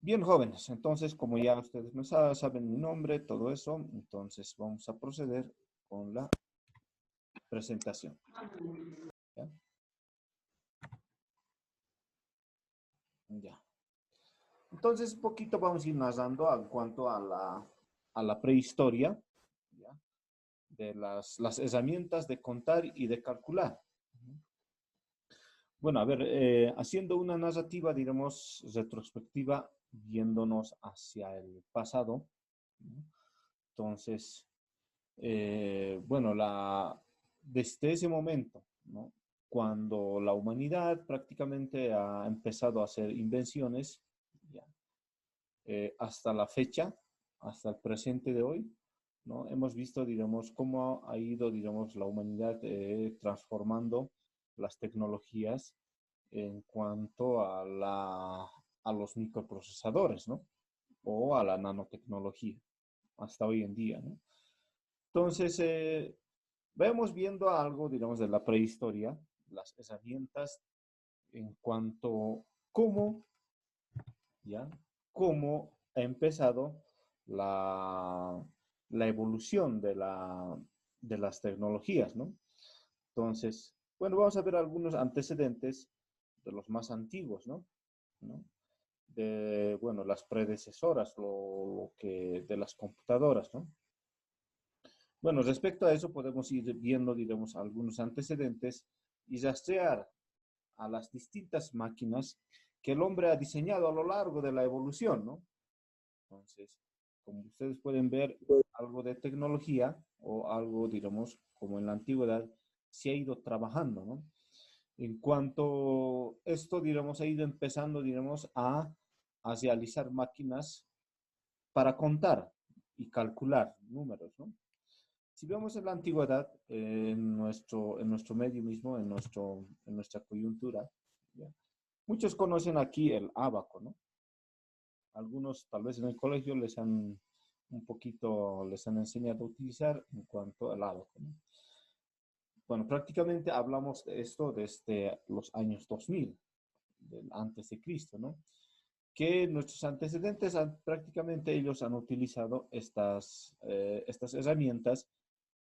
Bien, jóvenes, entonces, como ya ustedes me saben mi nombre, todo eso, entonces vamos a proceder con la presentación. ¿Ya? Ya. Entonces, un poquito vamos a ir narrando en cuanto a la prehistoria, ¿ya? De las herramientas de contar y de calcular. Bueno, a ver, haciendo una narrativa, diremos, retrospectiva, viéndonos hacia el pasado, ¿no? Entonces, bueno, desde ese momento, ¿no? Cuando la humanidad prácticamente ha empezado a hacer invenciones, ya, hasta la fecha, hasta el presente de hoy, ¿no? Hemos visto, digamos, cómo ha ido, digamos, la humanidad transformando las tecnologías en cuanto a los microprocesadores, ¿no? O a la nanotecnología, hasta hoy en día, ¿no? Entonces, vemos viendo algo, digamos, de la prehistoria, las herramientas en cuanto cómo, ¿ya? Cómo ha empezado la, la evolución de las tecnologías, ¿no? Entonces, bueno, vamos a ver algunos antecedentes de los más antiguos, ¿no? ¿No? De, bueno, las predecesoras, de las computadoras, ¿no? Bueno, respecto a eso podemos ir viendo, digamos, algunos antecedentes y rastrear a las distintas máquinas que el hombre ha diseñado a lo largo de la evolución, ¿no? Entonces, como ustedes pueden ver, algo de tecnología o algo, digamos, como en la antigüedad, se ha ido trabajando, ¿no? En cuanto esto, digamos, ha ido empezando, digamos, a realizar máquinas para contar y calcular números, ¿no? Si vemos en la antigüedad, en nuestro medio mismo, en nuestra coyuntura, ¿ya? Muchos conocen aquí el ábaco, ¿no? Algunos tal vez en el colegio les han enseñado a utilizar en cuanto al ábaco, ¿no? Bueno, prácticamente hablamos de esto desde los años 2000, antes de Cristo, ¿no? Que nuestros antecedentes prácticamente ellos han utilizado estas herramientas.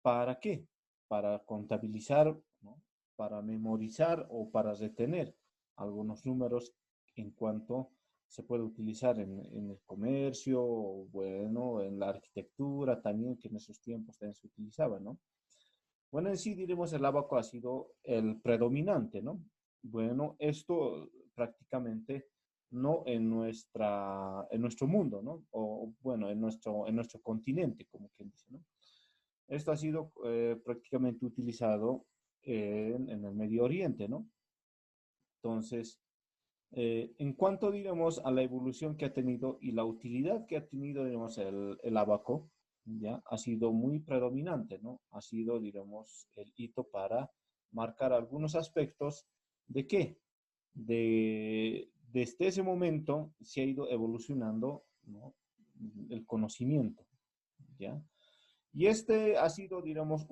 ¿Para qué? Para contabilizar, ¿no? Para memorizar o para retener algunos números en cuanto se puede utilizar en el comercio, o bueno, en la arquitectura también, que en esos tiempos también se utilizaba, ¿no? Bueno, en sí diremos el abaco ha sido el predominante, ¿no? Bueno, esto prácticamente no en nuestro mundo, ¿no? O bueno, en nuestro continente, como quien dice, ¿no? Esto ha sido prácticamente utilizado en el Medio Oriente, ¿no? Entonces, en cuanto, digamos, a la evolución que ha tenido y la utilidad que ha tenido, digamos, el abaco, ¿ya? Ha sido muy predominante, ¿no? Ha sido, digamos, el hito para marcar algunos aspectos de qué, desde ese momento se ha ido evolucionando, ¿no? El conocimiento, ¿ya? Y este ha sido, digamos,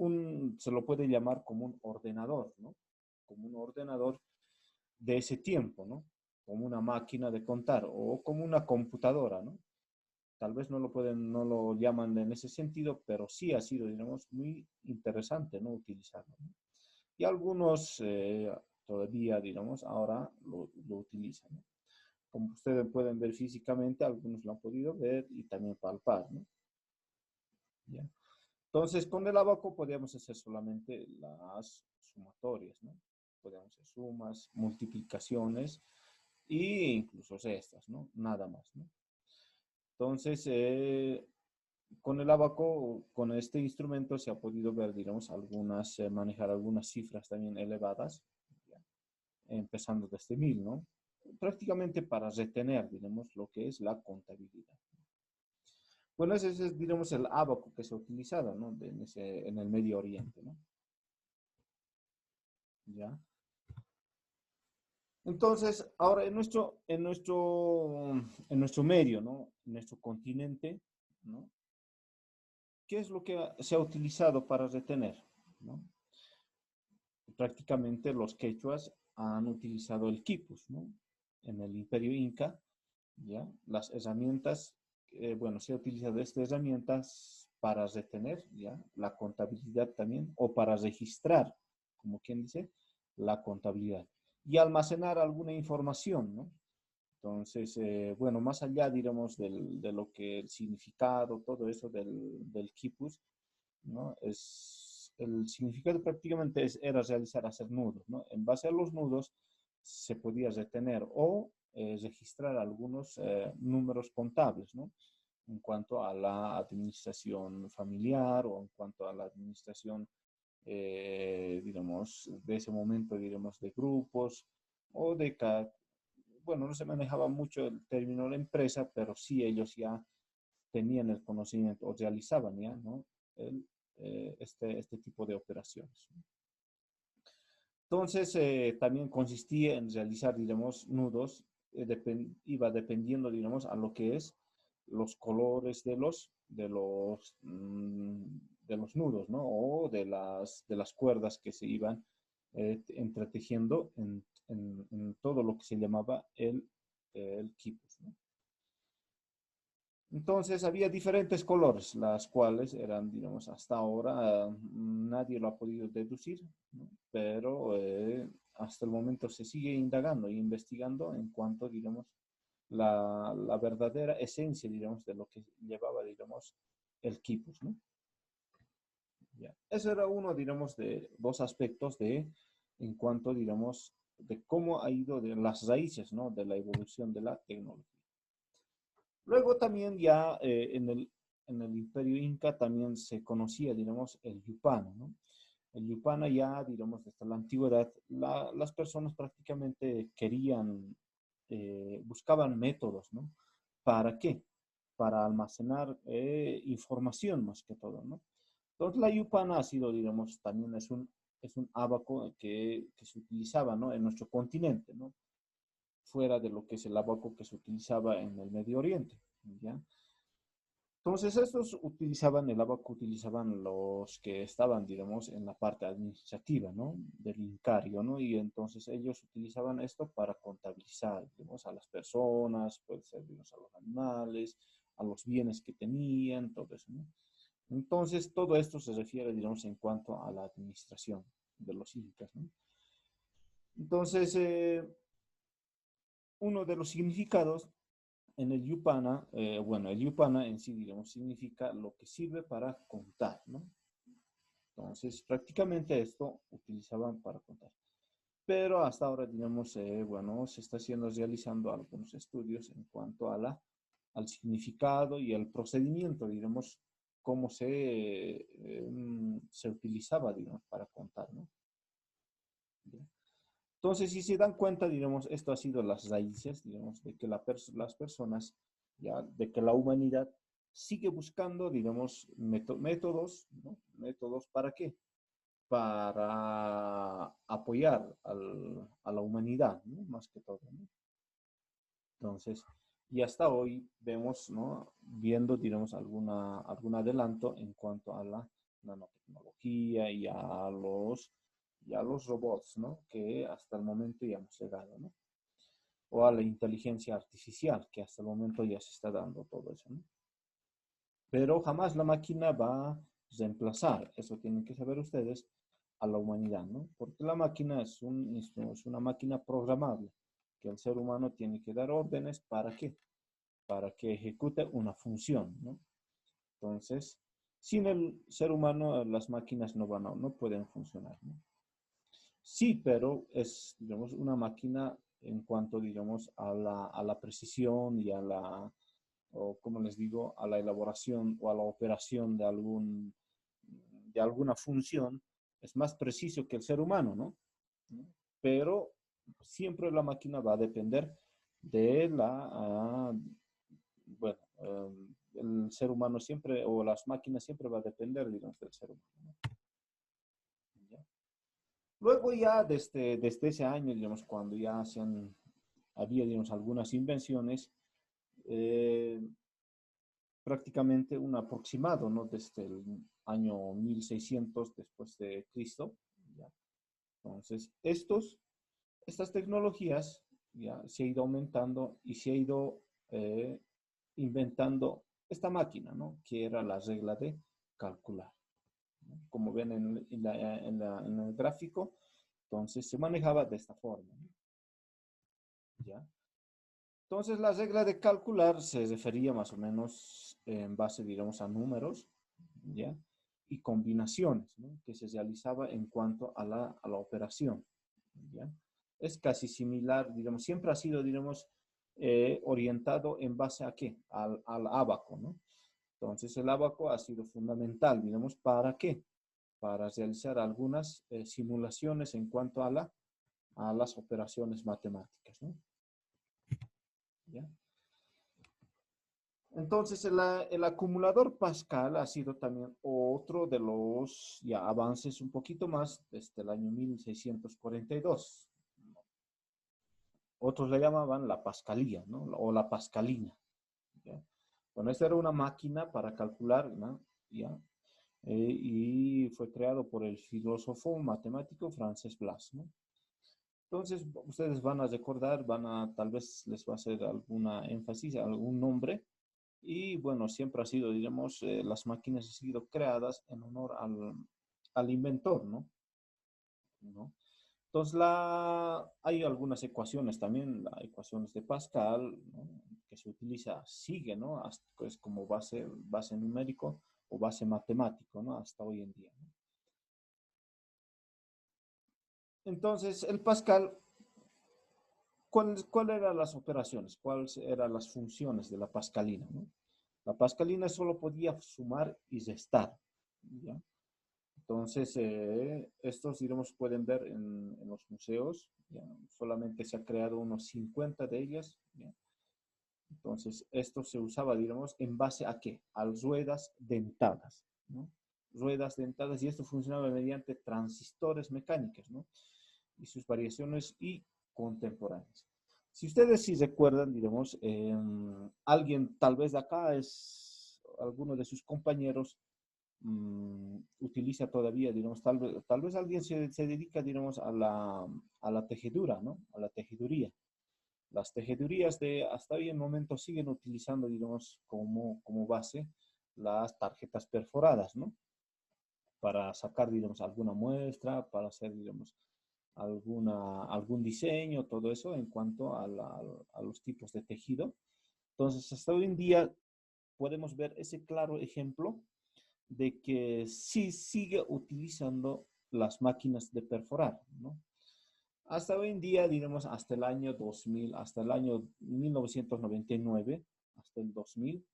se lo puede llamar como un ordenador, ¿no? Como un ordenador de ese tiempo, ¿no? Como una máquina de contar o como una computadora, ¿no? Tal vez no lo llaman en ese sentido, pero sí ha sido, digamos, muy interesante, ¿no? Utilizarlo, ¿no? Y algunos todavía, digamos, ahora lo utilizan, ¿no? Como ustedes pueden ver físicamente, algunos lo han podido ver y también palpar, ¿no? ¿Ya? Entonces, con el abaco podíamos hacer solamente las sumatorias, ¿no? Podíamos hacer sumas, multiplicaciones e incluso cestas, ¿no? Nada más, ¿no? Entonces, con el abaco, con este instrumento se ha podido ver, digamos, manejar algunas cifras también elevadas, ¿ya? Empezando desde 1000, ¿no? Prácticamente para retener, digamos, lo que es la contabilidad. Bueno, ese es, digamos, el abaco que se ha utilizado, ¿no? En el Medio Oriente, ¿no? ¿Ya? Entonces, ahora en nuestro medio, ¿no? En nuestro continente, ¿no? ¿Qué es lo que se ha utilizado para retener? ¿No? Prácticamente los quechuas han utilizado el quipus, ¿no? En el Imperio Inca, ¿ya? Las herramientas, bueno, se ha utilizado estas herramientas para retener, ¿ya? La contabilidad también, o para registrar, como quien dice, la contabilidad. Y almacenar alguna información, ¿no? Entonces, bueno, más allá, digamos, de lo que el significado, todo eso del quipus, ¿no? El significado prácticamente era realizar, hacer nudos, ¿no? En base a los nudos se podía retener o registrar algunos números contables, ¿no? En cuanto a la administración familiar o en cuanto a la administración, digamos, de ese momento, digamos, de grupos o de cada, bueno, no se manejaba mucho el término de empresa, pero sí ellos ya tenían el conocimiento o realizaban ya, ¿no? El, este tipo de operaciones. Entonces, también consistía en realizar, digamos, nudos, iba dependiendo, digamos, a lo que es los colores de los nudos, ¿no? O de las cuerdas que se iban entretejiendo en todo lo que se llamaba el quipus, ¿no? Entonces había diferentes colores, las cuales eran, digamos, hasta ahora nadie lo ha podido deducir, ¿no? Pero hasta el momento se sigue indagando e investigando en cuanto, digamos, la verdadera esencia, digamos, de lo que llevaba, digamos, el quipus, ¿no? Ya. Eso era uno, digamos, de dos aspectos en cuanto, digamos, de cómo ha ido de las raíces, ¿no? De la evolución de la tecnología. Luego también ya en el Imperio Inca también se conocía, digamos, el yupana, ¿no? El yupana ya, digamos, desde la antigüedad, las personas prácticamente querían, buscaban métodos, ¿no? ¿Para qué? Para almacenar información más que todo, ¿no? Entonces la yupana ha sido, digamos, también es un ábaco que se utilizaba, ¿no? En nuestro continente, ¿no? Fuera de lo que es el abaco que se utilizaba en el Medio Oriente, ¿ya? Entonces, estos utilizaban el abaco, utilizaban los que estaban, digamos, en la parte administrativa, ¿no? Del incario, ¿no? Y entonces ellos utilizaban esto para contabilizar, digamos, a las personas, puede ser, digamos, a los animales, a los bienes que tenían, todo eso, ¿no? Entonces, todo esto se refiere, digamos, en cuanto a la administración de los incas, ¿no? Entonces, uno de los significados en el Yupana, bueno, el Yupana en sí, digamos, significa lo que sirve para contar, ¿no? Entonces, prácticamente esto utilizaban para contar. Pero hasta ahora, digamos, bueno, se está haciendo, realizando algunos estudios en cuanto a al significado y al procedimiento, digamos, cómo se utilizaba, digamos, para contar, ¿no? Entonces, si se dan cuenta, digamos, esto ha sido las raíces, digamos, de que las personas, ya, de que la humanidad sigue buscando, digamos, métodos, ¿no? Métodos para qué? Para apoyar a la humanidad, ¿no? Más que todo, ¿no? Entonces, y hasta hoy vemos, ¿no? Viendo, digamos, algún adelanto en cuanto a la nanotecnología y a los robots, ¿no? Que hasta el momento ya hemos llegado, ¿no? O a la inteligencia artificial, que hasta el momento ya se está dando todo eso, ¿no? Pero jamás la máquina va a reemplazar, eso tienen que saber ustedes, a la humanidad, ¿no? Porque la máquina es una máquina programable, que el ser humano tiene que dar órdenes, ¿para qué? Para que ejecute una función, ¿no? Entonces, sin el ser humano, las máquinas no pueden funcionar, ¿no? Sí, pero es, digamos, una máquina en cuanto, digamos, a la precisión y a o como les digo, a la elaboración o a la operación de alguna función, es más preciso que el ser humano, ¿no? Pero siempre la máquina va a depender de bueno, el ser humano siempre, o las máquinas siempre va a depender, digamos, del ser humano, ¿no? ¿Ya? Luego ya desde ese año, digamos, cuando ya había, digamos, algunas invenciones, eh, prácticamente un aproximado, ¿no? Desde el año 1600 después de Cristo, ¿ya? Entonces, estas tecnologías ya se ha ido aumentando y se ha ido eh, inventando esta máquina, ¿no? Que era la regla de calcular, ¿no? Como ven en el gráfico, entonces se manejaba de esta forma, ¿no? ¿Ya? Entonces la regla de calcular se refería más o menos en base, digamos, a números, ¿ya? Y combinaciones, ¿no? Que se realizaba en cuanto a la operación, ¿ya? Es casi similar, digamos, siempre ha sido, digamos, orientado en base a qué, al ábaco, ¿no? Entonces el ábaco ha sido fundamental, digamos, ¿para qué? Para realizar algunas simulaciones en cuanto a las operaciones matemáticas, ¿no? ¿Ya? Entonces, el acumulador Pascal ha sido también otro de los ya avances un poquito más desde el año 1642. Otros le llamaban la Pascalía, ¿no? O la Pascalina. ¿Ya? Bueno, esta era una máquina para calcular, ¿no? ¿Ya? Y fue creado por el filósofo matemático Frances Blas, ¿no? Entonces, ustedes van a recordar, tal vez les va a hacer alguna énfasis, algún nombre. Y bueno, siempre ha sido, digamos, las máquinas han sido creadas en honor al inventor, ¿no? ¿No? Entonces, hay algunas ecuaciones también, las ecuaciones de Pascal, ¿no? Que se utiliza, sigue, ¿no? Es como base numérico o base matemático, ¿no? Hasta hoy en día, ¿no? Entonces, el Pascal, ¿cuál eran las operaciones? ¿Cuáles eran las funciones de la Pascalina, ¿no? La Pascalina solo podía sumar y restar, ¿ya? Entonces, estos, digamos, pueden ver en los museos, ¿ya? Solamente se ha creado unos 50 de ellas, ¿ya? Entonces, esto se usaba, digamos, en base a qué? A ruedas dentadas, ¿no? Ruedas dentadas, y esto funcionaba mediante transistores mecánicos, ¿no? Y sus variaciones y contemporáneas. Si ustedes sí recuerdan, digamos, alguien tal vez de acá es alguno de sus compañeros utiliza todavía, digamos, tal vez alguien se dedica, digamos, a la tejedura, ¿no? A la tejeduría. Las tejedurías de hasta hoy en momento siguen utilizando, digamos, como base las tarjetas perforadas, ¿no? Para sacar, digamos, alguna muestra, para hacer, digamos, algún diseño, todo eso en cuanto a los tipos de tejido. Entonces, hasta hoy en día podemos ver ese claro ejemplo de que sí sigue utilizando las máquinas de perforar, ¿no? Hasta hoy en día, digamos, hasta el año 2000, hasta el año 1999, hasta el 2000,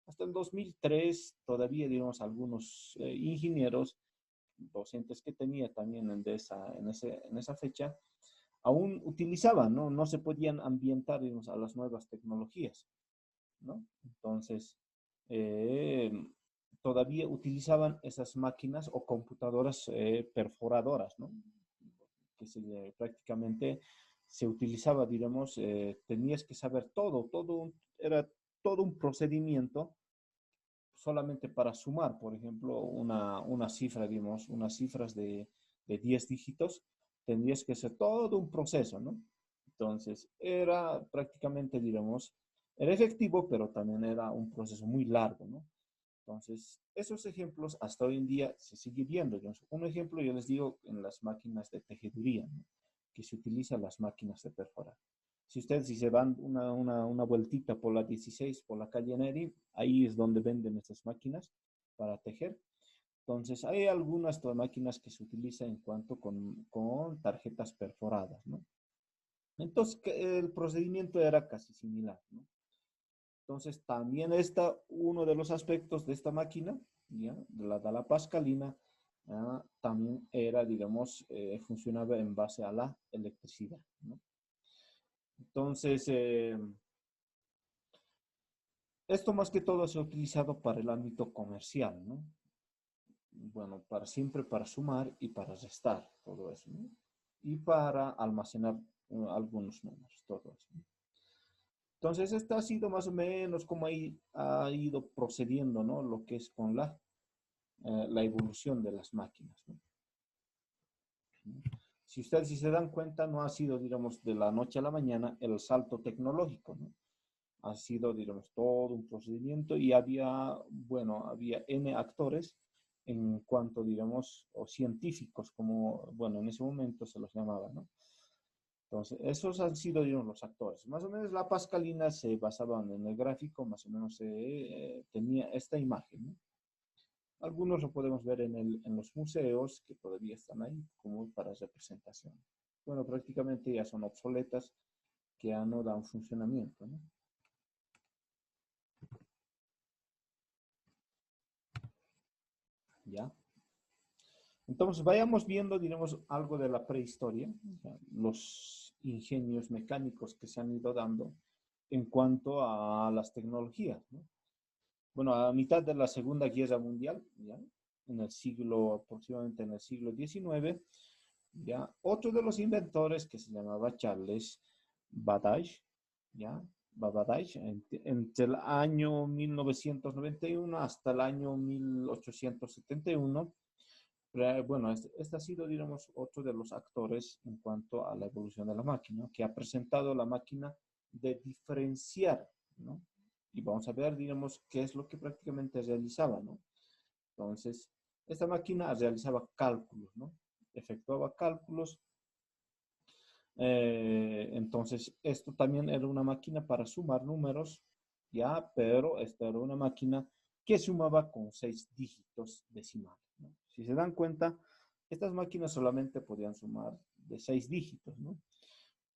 hasta el 2003, todavía, digamos, algunos ingenieros, docentes que tenía también en esa fecha, aún utilizaban, ¿no? No se podían ambientar, digamos, a las nuevas tecnologías, ¿no? Entonces, eh, todavía utilizaban esas máquinas o computadoras perforadoras, ¿no? Prácticamente se utilizaba, digamos, tenías que saber era todo un procedimiento solamente para sumar, por ejemplo, una cifra, digamos, unas cifras de 10 dígitos, tendrías que hacer todo un proceso, ¿no? Entonces, era prácticamente, digamos, era efectivo, pero también era un proceso muy largo, ¿no? Entonces, esos ejemplos hasta hoy en día se sigue viendo. Un ejemplo, yo les digo, en las máquinas de tejeduría, ¿no? Que se utilizan las máquinas de perforar. Si se van una vueltita por la 16, por la calle Neri, ahí es donde venden estas máquinas para tejer. Entonces, hay algunas máquinas que se utilizan en cuanto con tarjetas perforadas, ¿no? Entonces, el procedimiento era casi similar, ¿no? Entonces, también uno de los aspectos de esta máquina, ¿ya? De la pascalina, también era, digamos, funcionaba en base a la electricidad, ¿no? Entonces, esto más que todo se ha utilizado para el ámbito comercial, ¿no? Bueno, siempre para sumar y para restar, todo eso, ¿no? Y para almacenar algunos números, todo eso, ¿no? Entonces, esto ha sido más o menos como ha ido procediendo, ¿no? Lo que es con la evolución de las máquinas, ¿no? Si se dan cuenta, no ha sido, digamos, de la noche a la mañana el salto tecnológico, ¿no? ha sido, digamos, todo un procedimiento y había, bueno, había N actores en cuanto, digamos, o científicos, como, bueno, en ese momento se los llamaba, ¿no? Entonces, esos han sido, digamos, los actores. Más o menos la pascalina se basaban en el gráfico, más o menos tenía esta imagen, ¿no? Algunos lo podemos ver en los museos que todavía están ahí como para representación. Bueno, prácticamente ya son obsoletas que ya no dan funcionamiento, ¿no? ¿Ya? Entonces, vayamos viendo, diremos, algo de la prehistoria, ¿ya? Los ingenios mecánicos que se han ido dando en cuanto a las tecnologías, ¿no? Bueno, a mitad de la Segunda Guerra Mundial, ¿ya? En el siglo, aproximadamente en el siglo XIX, ¿ya? Otro de los inventores que se llamaba Charles Babbage, ¿ya? Babbage, entre el año 1991 hasta el año 1871. Bueno, este ha sido, digamos, otro de los actores en cuanto a la evolución de la máquina, que ha presentado la máquina de diferenciar, ¿no? Y vamos a ver, digamos, qué es lo que prácticamente realizaba, ¿no? Entonces, esta máquina realizaba cálculos, ¿no? Efectuaba cálculos. Entonces, esto también era una máquina para sumar números, ¿ya? Pero esta era una máquina que sumaba con 6 dígitos decimales, ¿no? Si se dan cuenta, estas máquinas solamente podían sumar de 6 dígitos, ¿no?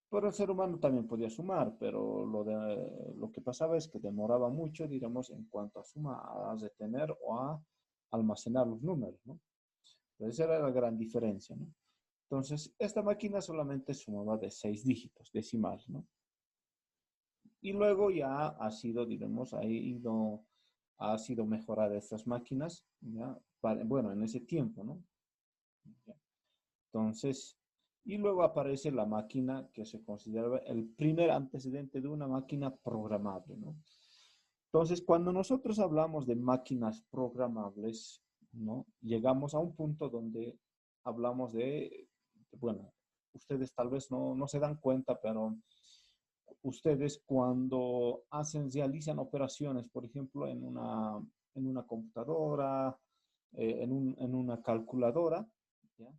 Pero el ser humano también podía sumar, pero lo que pasaba es que demoraba mucho, digamos, en cuanto a suma, a retener o a almacenar los números, ¿no? Entonces, esa era la gran diferencia, ¿no? Entonces, esta máquina solamente sumaba de 6 dígitos decimales, ¿no? Y luego ya ha sido, digamos, ha sido mejorada estas máquinas, ¿ya? Bueno, en ese tiempo, ¿no? ¿Ya? Entonces, y luego aparece la máquina que se consideraba el primer antecedente de una máquina programable, ¿no? Entonces, cuando nosotros hablamos de máquinas programables, ¿no? Llegamos a un punto donde hablamos bueno, ustedes tal vez no se dan cuenta, pero ustedes cuando realizan operaciones, por ejemplo, en una computadora, en una calculadora, ¿ya?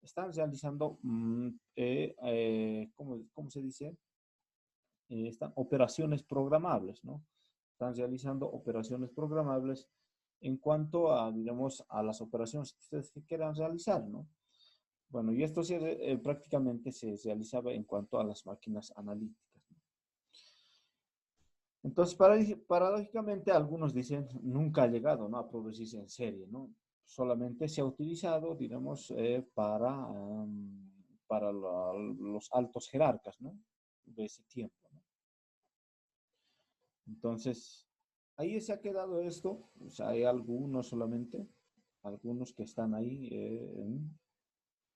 Están realizando, ¿cómo se dice? Están operaciones programables, ¿no? Están realizando operaciones programables en cuanto a, digamos, a las operaciones que ustedes quieran realizar, ¿no? Bueno, y esto prácticamente se realizaba en cuanto a las máquinas analíticas, ¿no? Entonces, paradójicamente, algunos dicen, nunca ha llegado, ¿no?, a producirse en serie, ¿no? Solamente se ha utilizado, digamos, para los altos jerarcas, ¿no? De ese tiempo, ¿no? Entonces, ahí se ha quedado esto. O sea, hay algunos solamente, algunos que están ahí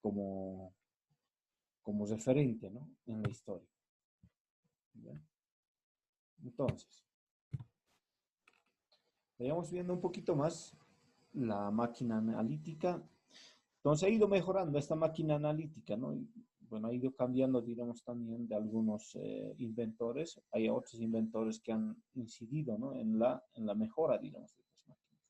como, como referente, ¿no? En la historia. ¿Ya? Entonces, vayamos viendo un poquito más la máquina analítica. Entonces ha ido mejorando esta máquina analítica, ¿no? Y, bueno, ha ido cambiando, digamos, también de algunos inventores. Hay otros inventores que han incidido, ¿no?, en la mejora, digamos, de estas máquinas.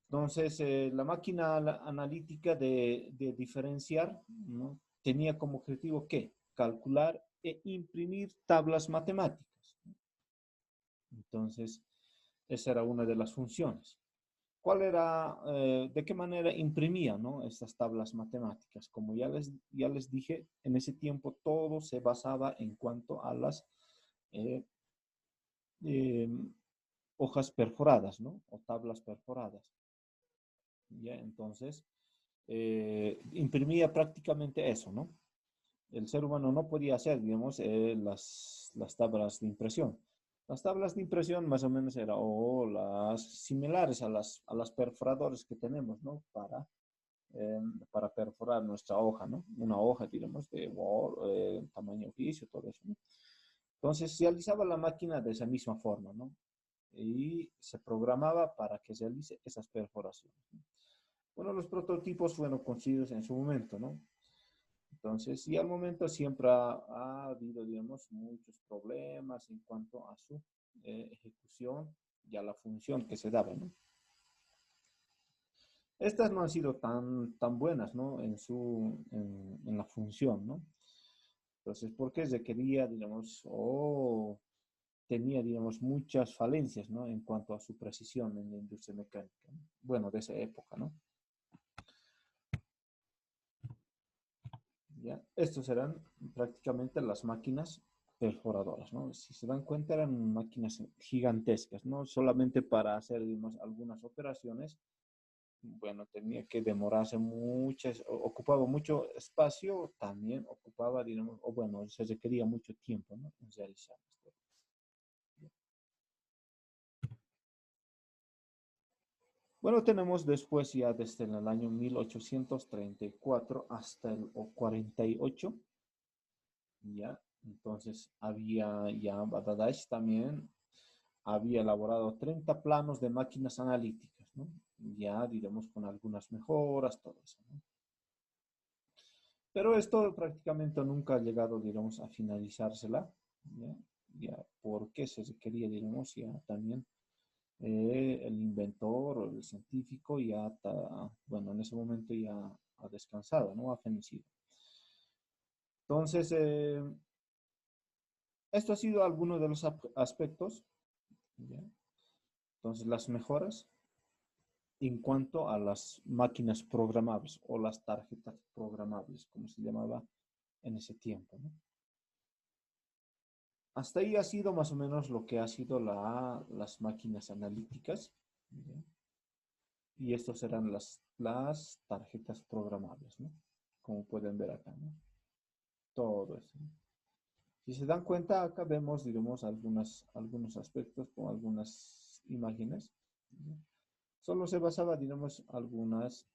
Entonces, la máquina analítica de diferenciar, ¿no?, tenía como objetivo, ¿qué? Calcular e imprimir tablas matemáticas, ¿no? Entonces, esa era una de las funciones. ¿Cuál era, de qué manera imprimía, ¿no?, estas tablas matemáticas? Como ya les dije, en ese tiempo todo se basaba en cuanto a las eh, eh, hojas perforadas, ¿no? O tablas perforadas. ¿Ya? Entonces, imprimía prácticamente eso, ¿no? El ser humano no podía hacer, digamos, las tablas de impresión. Las tablas de impresión más o menos eran o las similares a las perforadores que tenemos, ¿no? Para perforar nuestra hoja, ¿no? Una hoja, digamos, de Word, tamaño oficio, todo eso, ¿no? Entonces se realizaba la máquina de esa misma forma, ¿no? Y se programaba para que se realice esas perforaciones, ¿no? Bueno, los prototipos fueron construidos en su momento, ¿no? Entonces, y al momento siempre ha habido, digamos, muchos problemas en cuanto a su ejecución y a la función que se daba, ¿no? Estas no han sido tan buenas, ¿no? En la función, ¿no? Entonces, porque requería, digamos, o tenía, digamos, muchas falencias, ¿no? En cuanto a su precisión en la industria mecánica, ¿no? Bueno, de esa época, ¿no? ¿Ya? Estos eran prácticamente las máquinas perforadoras, ¿no? Si se dan cuenta, eran máquinas gigantescas, ¿no? Solamente para hacer, digamos, algunas operaciones, bueno, tenía que demorarse muchas, ocupaba mucho espacio, también ocupaba, digamos, o bueno, se requería mucho tiempo, ¿no? En realizar esto. Bueno, tenemos después ya desde el año 1834 hasta el 48, ya, entonces había ya Badadesh también había elaborado 30 planos de máquinas analíticas, ¿no? Ya diremos con algunas mejoras, todo eso, ¿no? Pero esto prácticamente nunca ha llegado, digamos, a finalizársela, ¿ya? Ya porque se requería, digamos, ya también el inventor o el científico ya, bueno, en ese momento ya ha descansado, ¿no? Ha fenecido. Entonces, esto ha sido alguno de los aspectos, ¿ya? Entonces, las mejoras en cuanto a las máquinas programables o las tarjetas programables, como se llamaba en ese tiempo, ¿no? Hasta ahí ha sido más o menos lo que ha sido las máquinas analíticas, ¿ya? Y estos serán las tarjetas programables, ¿no? Como pueden ver acá, ¿no? Todo eso, ¿no? Si se dan cuenta, acá vemos, digamos, algunos aspectos con algunas imágenes, ¿no? Solo se basaba, digamos, algunas,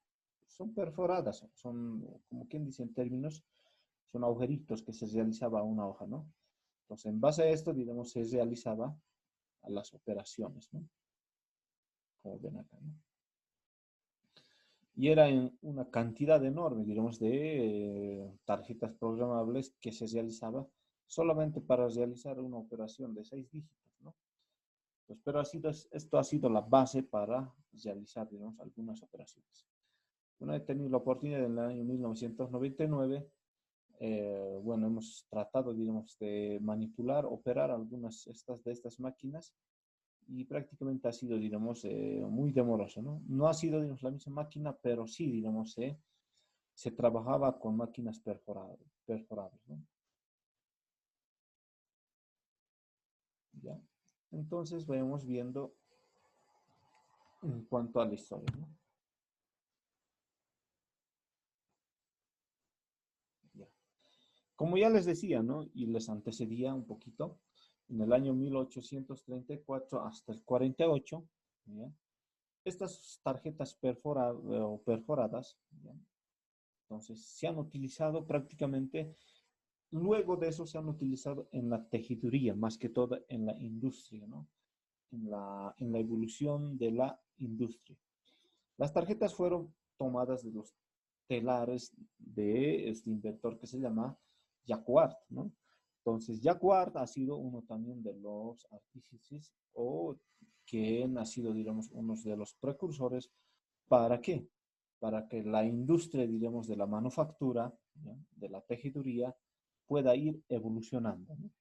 son perforadas, son, como quien dice en términos, son agujeritos que se realizaba a una hoja, ¿no? Entonces, en base a esto, digamos, se realizaba a las operaciones, ¿no? Como ven acá, ¿no? Y era en una cantidad enorme, digamos, de tarjetas programables que se realizaba solamente para realizar una operación de 6 dígitos, ¿no? Pues, pero esto ha sido la base para realizar, digamos, algunas operaciones. Bueno, he tenido la oportunidad en el año 1999, bueno, hemos tratado, digamos, de manipular, operar algunas de estas máquinas y prácticamente ha sido, digamos, muy demoroso, ¿no? No ha sido, digamos, la misma máquina, pero sí, digamos, se trabajaba con máquinas perforables, ¿no? ¿Ya? Entonces, vamos viendo en cuanto a la historia, ¿no? Ya. Como ya les decía, ¿no? Y les antecedía un poquito, en el año 1834 hasta el 48, ¿ya? Estas tarjetas perforadas, ¿ya? Entonces, se han utilizado prácticamente, luego de eso se han utilizado en la tejiduría, más que todo en la industria, ¿no? En la evolución de la industria. Las tarjetas fueron tomadas de los telares de este inventor que se llama Jacquard, ¿no? Entonces, Jacquard ha sido uno también de los artífices o que ha sido, digamos, uno de los precursores. ¿Para qué? Para que la industria, digamos, de la manufactura, ¿ya? De la tejiduría, pueda ir evolucionando, ¿no?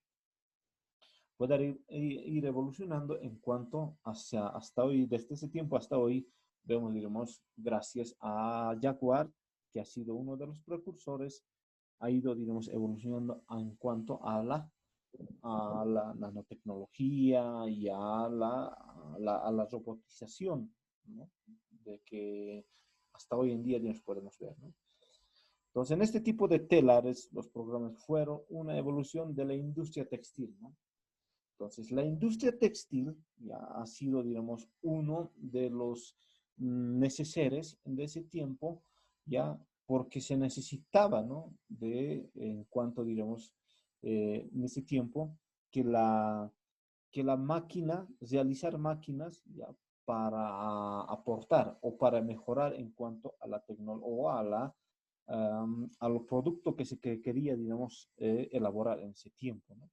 Pueda ir evolucionando en cuanto hasta hoy, desde ese tiempo hasta hoy, vemos, digamos, gracias a Jacquard, que ha sido uno de los precursores, ha ido, digamos, evolucionando en cuanto a la nanotecnología y a la robotización, ¿no? De que hasta hoy en día, digamos, podemos ver, ¿no? Entonces, en este tipo de telares, los programas fueron una evolución de la industria textil, ¿no? Entonces, la industria textil ya ha sido, digamos, uno de los neceseres de ese tiempo, ya porque se necesitaba, ¿no? En cuanto, digamos, en ese tiempo, que la máquina, realizar máquinas ya para aportar o para mejorar en cuanto a la tecnología o a la al producto que se quería, digamos, elaborar en ese tiempo, ¿no?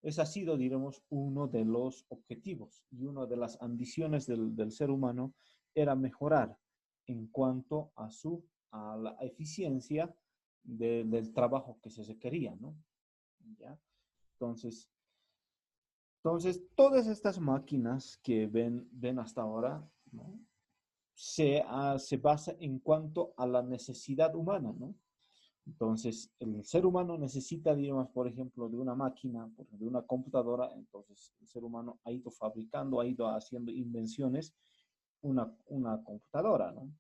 Ese ha sido, digamos, uno de los objetivos y una de las ambiciones del ser humano era mejorar en cuanto a la eficiencia del trabajo que se quería, ¿no? ¿Ya? Entonces, todas estas máquinas que ven hasta ahora, ¿no? Se basa en cuanto a la necesidad humana, ¿no? Entonces, el ser humano necesita, digamos, por ejemplo, de una máquina, de una computadora. Entonces, el ser humano ha ido fabricando, ha ido haciendo invenciones, una computadora, ¿no? El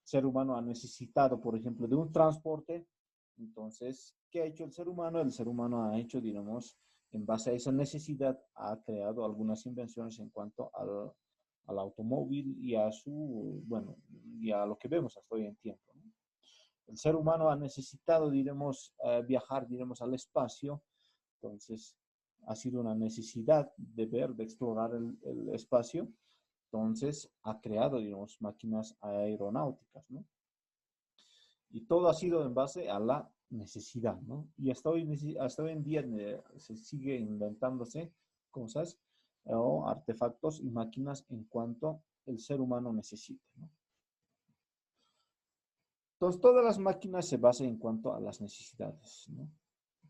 ser humano ha necesitado, por ejemplo, de un transporte. Entonces, ¿qué ha hecho el ser humano? El ser humano ha hecho, digamos, en base a esa necesidad, ha creado algunas invenciones en cuanto al automóvil y a bueno, y a lo que vemos hasta hoy en tiempo, ¿no? El ser humano ha necesitado, diremos, viajar, diremos, al espacio. Entonces, ha sido una necesidad de ver, de explorar el espacio. Entonces, ha creado, digamos, máquinas aeronáuticas, ¿no? Y todo ha sido en base a la necesidad, ¿no? Y hasta hoy en día se sigue inventándose cosas o artefactos y máquinas en cuanto el ser humano necesite, ¿no? Entonces, todas las máquinas se basan en cuanto a las necesidades, ¿no?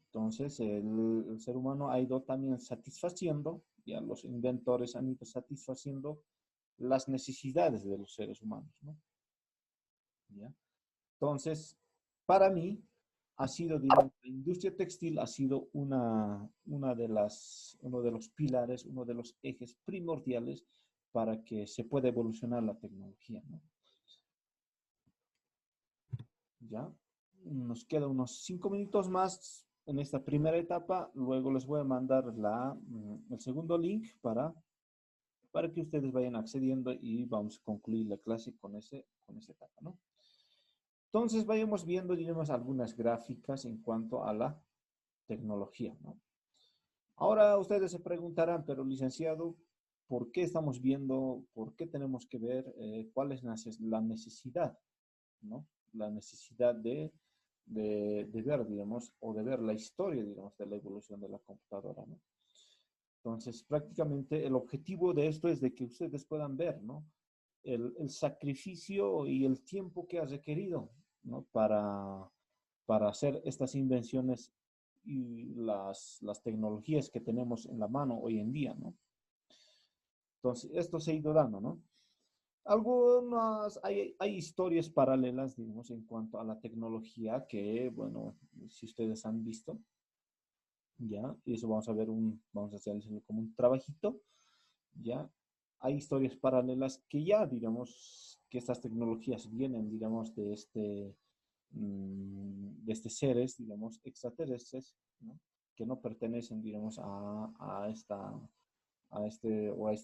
Entonces, el ser humano ha ido también satisfaciendo, ya los inventores han ido satisfaciendo las necesidades de los seres humanos, ¿no? ¿Ya? Entonces, para mí, ha sido, digamos, la industria textil ha sido uno de los pilares, uno de los ejes primordiales para que se pueda evolucionar la tecnología, ¿no? ¿Ya? Nos quedan unos 5 minutos más en esta primera etapa. Luego les voy a mandar el segundo link para que ustedes vayan accediendo y vamos a concluir la clase con esa etapa, ¿no? Entonces, vayamos viendo, digamos, algunas gráficas en cuanto a la tecnología, ¿no? Ahora ustedes se preguntarán, pero licenciado, ¿por qué estamos viendo, por qué tenemos que ver cuál es la necesidad, ¿no? La necesidad de ver, digamos, o de ver la historia, digamos, de la evolución de la computadora, ¿no? Entonces, prácticamente el objetivo de esto es de que ustedes puedan ver, ¿no? El sacrificio y el tiempo que ha requerido, ¿no? Para hacer estas invenciones y las tecnologías que tenemos en la mano hoy en día, ¿no? Entonces, esto se ha ido dando, ¿no? Hay historias paralelas, digamos, en cuanto a la tecnología que, bueno, si ustedes han visto, ¿ya? Y eso vamos a hacerlo como un trabajito, ¿ya? Hay historias paralelas que ya, digamos, que estas tecnologías vienen, digamos, de este seres, digamos, extraterrestres, ¿no? Que no pertenecen, digamos, a este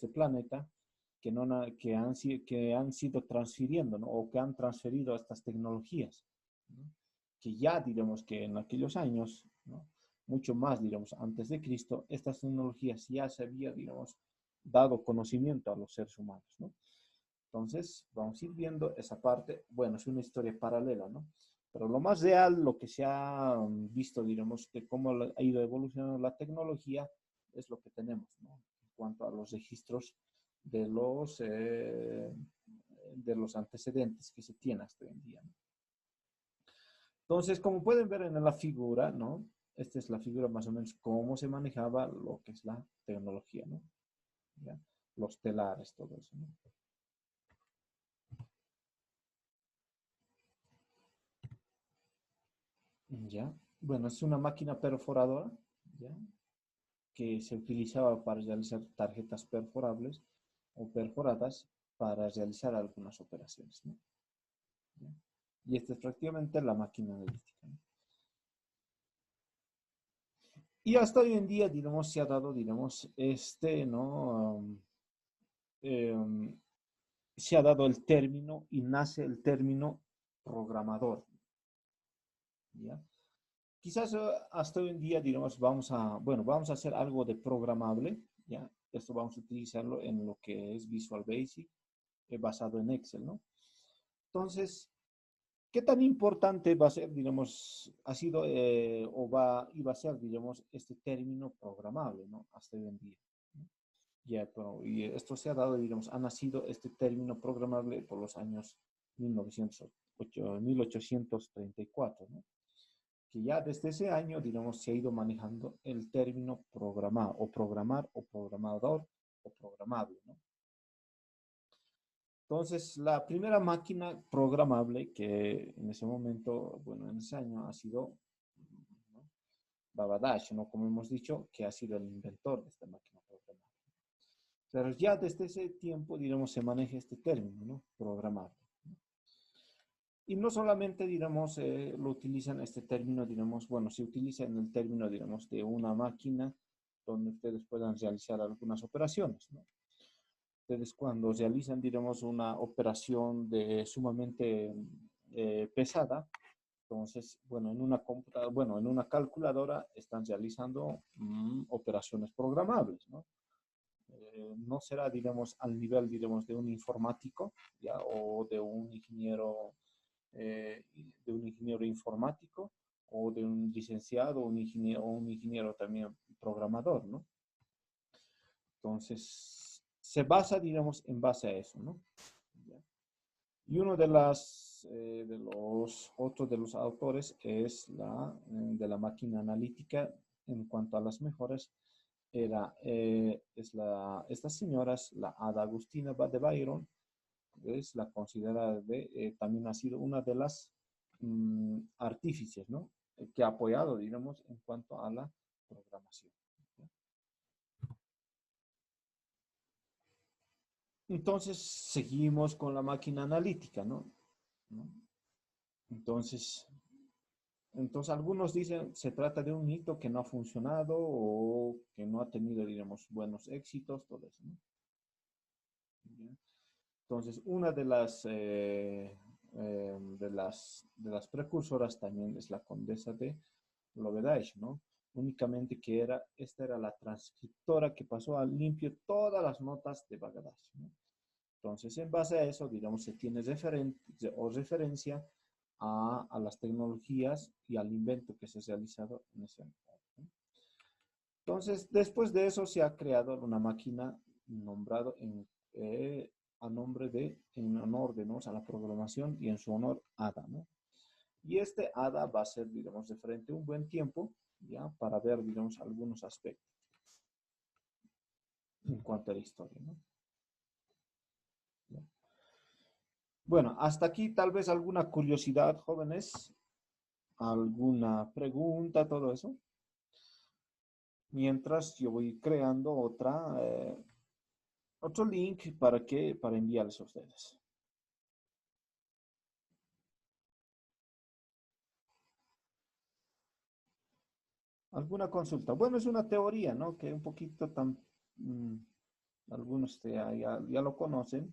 planeta, que han sido transfiriendo, ¿no? O que han transferido estas tecnologías, ¿no? Que ya, digamos, que en aquellos años, ¿no? Mucho más, digamos, antes de Cristo, estas tecnologías ya se había, digamos, dado conocimiento a los seres humanos, ¿no? Entonces, vamos a ir viendo esa parte. Bueno, es una historia paralela, ¿no? Pero lo más real, lo que se ha visto, digamos, de cómo ha ido evolucionando la tecnología, es lo que tenemos, ¿no? En cuanto a los registros de de los antecedentes que se tienen hasta hoy en día, ¿no? Entonces, como pueden ver en la figura, ¿no? Esta es la figura más o menos cómo se manejaba lo que es la tecnología, ¿no? ¿Ya? Los telares, todo eso, ¿no? ¿Ya? Bueno, es una máquina perforadora, ¿ya? Que se utilizaba para realizar tarjetas perforables o perforadas para realizar algunas operaciones, ¿no? ¿Ya? Y esta es prácticamente la máquina analítica, ¿no? Y hasta hoy en día, digamos, se ha dado, digamos, ¿no? Um, se ha dado el término y nace el término programador, ¿ya? Quizás hasta hoy en día, digamos, vamos a hacer algo de programable, ¿ya? Esto vamos a utilizarlo en lo que es Visual Basic, basado en Excel, ¿no? Entonces, ¿Qué tan importante va a ser, digamos, ha sido iba a ser, digamos, este término programable, ¿no? Hasta hoy en día, ¿no? Ya, pero, y esto se ha dado, digamos, ha nacido este término programable por los años 1834, ¿no? Que ya desde ese año, digamos, se ha ido manejando el término programar o programar o programador o programable, ¿no? Entonces, la primera máquina programable que en ese momento, bueno, en ese año ha sido, ¿no? Babbage, ¿no? Como hemos dicho, que ha sido el inventor de esta máquina programable. Pero ya desde ese tiempo, digamos, se maneja este término, ¿no? Programable. Y no solamente, digamos, lo utilizan este término, digamos, bueno, se utiliza en el término, digamos, de una máquina donde ustedes puedan realizar algunas operaciones, ¿no? Ustedes cuando realizan, digamos, una operación de sumamente pesada, entonces, bueno, en una computadora, bueno, en una calculadora están realizando operaciones programables, ¿no? No será, digamos, al nivel, digamos, de un informático, ¿ya? O de un ingeniero informático, o de un licenciado, o un ingeniero también programador, ¿no? Entonces, se basa, digamos, en base a eso, ¿no? ¿Ya? Y uno otros de los autores es de la máquina analítica en cuanto a las mejoras, estas señoras, la Ada Agustina de Byron, es la considerada también ha sido una de las artífices, ¿no? Que ha apoyado, digamos, en cuanto a la programación. ¿Ya? Entonces, seguimos con la máquina analítica, ¿no? ¿No? Entonces, entonces, algunos dicen se trata de un hito que no ha funcionado o que no ha tenido, digamos, buenos éxitos, todo eso, ¿no? ¿Ya? Entonces, una de las precursoras también es la condesa de Lovedage, ¿no? Únicamente esta era la transcriptora que pasó a limpio todas las notas de Bagadas, ¿no? Entonces, en base a eso, digamos, se tiene referencia a las tecnologías y al invento que se ha realizado en ese momento, ¿no? Entonces, después de eso se ha creado una máquina nombrado a nombre en honor de, ¿no? A la programación y en su honor ADA, ¿no? Y este ADA va a ser, digamos, referente un buen tiempo, ¿ya? Para ver, digamos, algunos aspectos en cuanto a la historia, ¿no? ¿Ya? Bueno, hasta aquí tal vez alguna curiosidad, jóvenes, alguna pregunta, todo eso. Mientras yo voy creando otro link para enviarles a ustedes. ¿Alguna consulta? Bueno, es una teoría, ¿no? Que un poquito mm, algunos ya lo conocen,